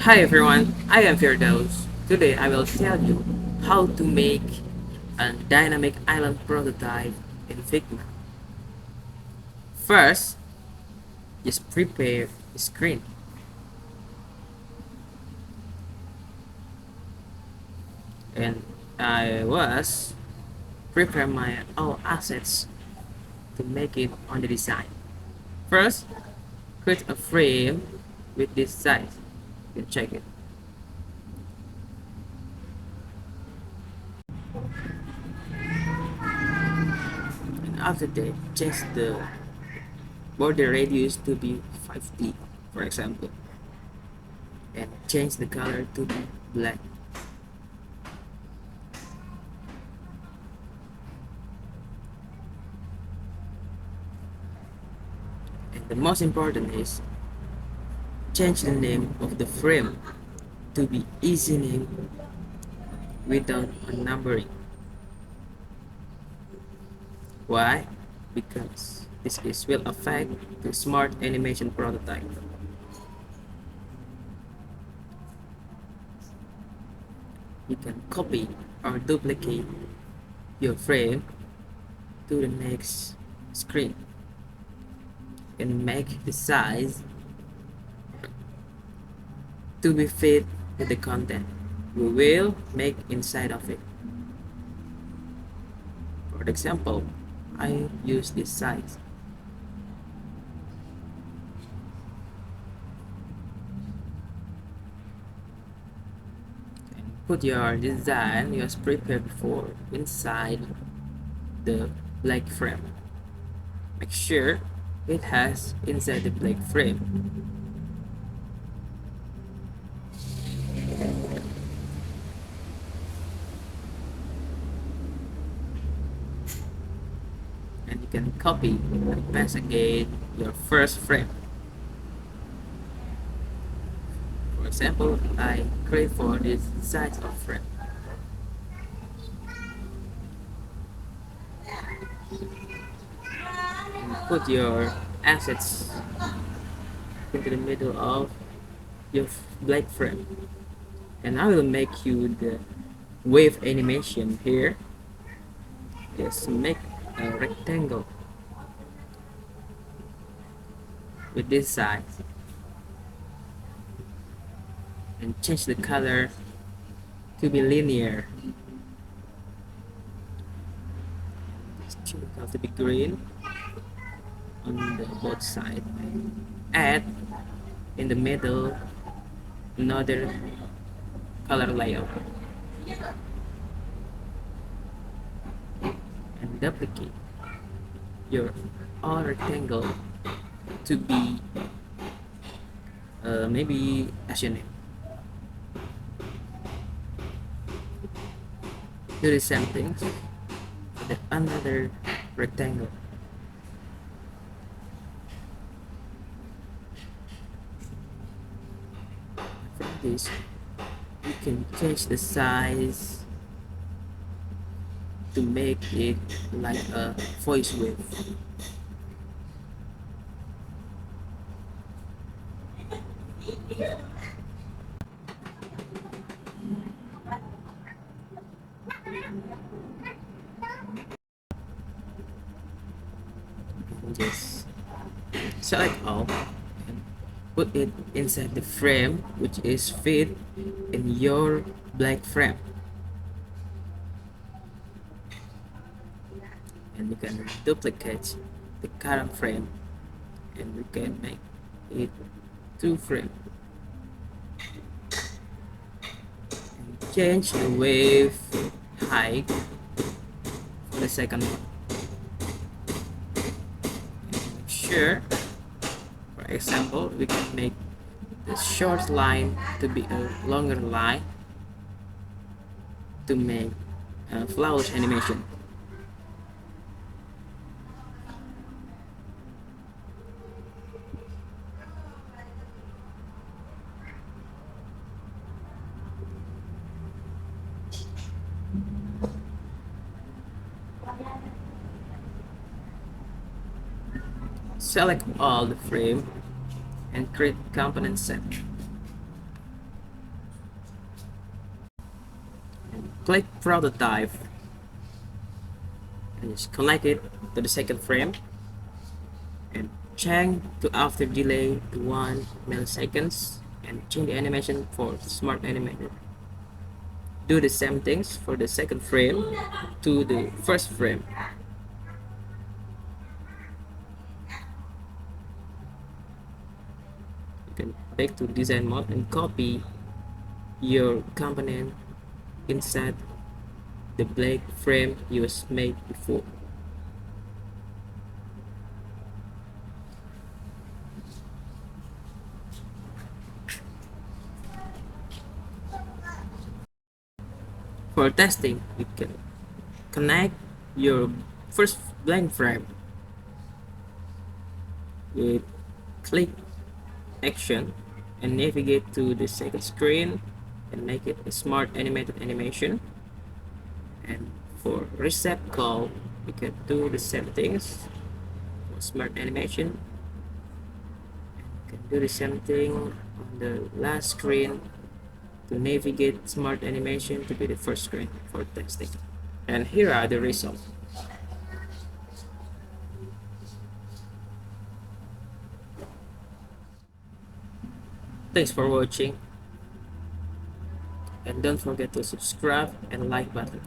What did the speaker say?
Hi everyone, I am Firdaus. Today I will tell you how to make a dynamic island prototype in Figma. First, just prepare a screen and I was prepare my all assets to make it on the design. First, create a frame with this size. You can check it. And after that, change the border radius to be 50, for example, and change the color to be black. And the most important is change the name of the frame to be easy name without a numbering. Why? Because this is will affect the smart animation prototype. You can copy or duplicate your frame to the next screen and make the size to be fit with the content we will make inside of it. For example, I use this size. And put your design you have prepared before inside the black frame. Make sure it has inside the black frame. And you can copy and paste again your first frame. For example, I create for this size of frame. And put your assets into the middle of your black frame. And I will make you the wave animation here. Just make a rectangle with this size and change the color to be linear. Just change it to be green on the both sides. Add in the middle another color layout and duplicate your all rectangle to be maybe Asian name. Do the same thing with another rectangle. From this, you can change the size to make it like a voice wave. Just select all and put it inside the frame which is fit in your black frame, and you can duplicate the current frame and we can make it two frame and change the wave height for the second one. And make sure, for example, we can make the short line to be a longer line to make a flowers animation. Select all the frame and create component set. Click prototype and just connect it to the second frame and change to after delay to 1 milliseconds and change the animation for smart animated. Do the same things for the second frame to the first frame. You can back to design mode and copy your component inside the black frame you was made before. For testing, you can connect your first blank frame with click action and navigate to the second screen and make it a smart animated animation. And for reset call, you can do the same things for smart animation. You can do the same thing on the last screen to navigate smart animation to be the first screen for testing. And here are the results. Thanks for watching and don't forget to subscribe and like button.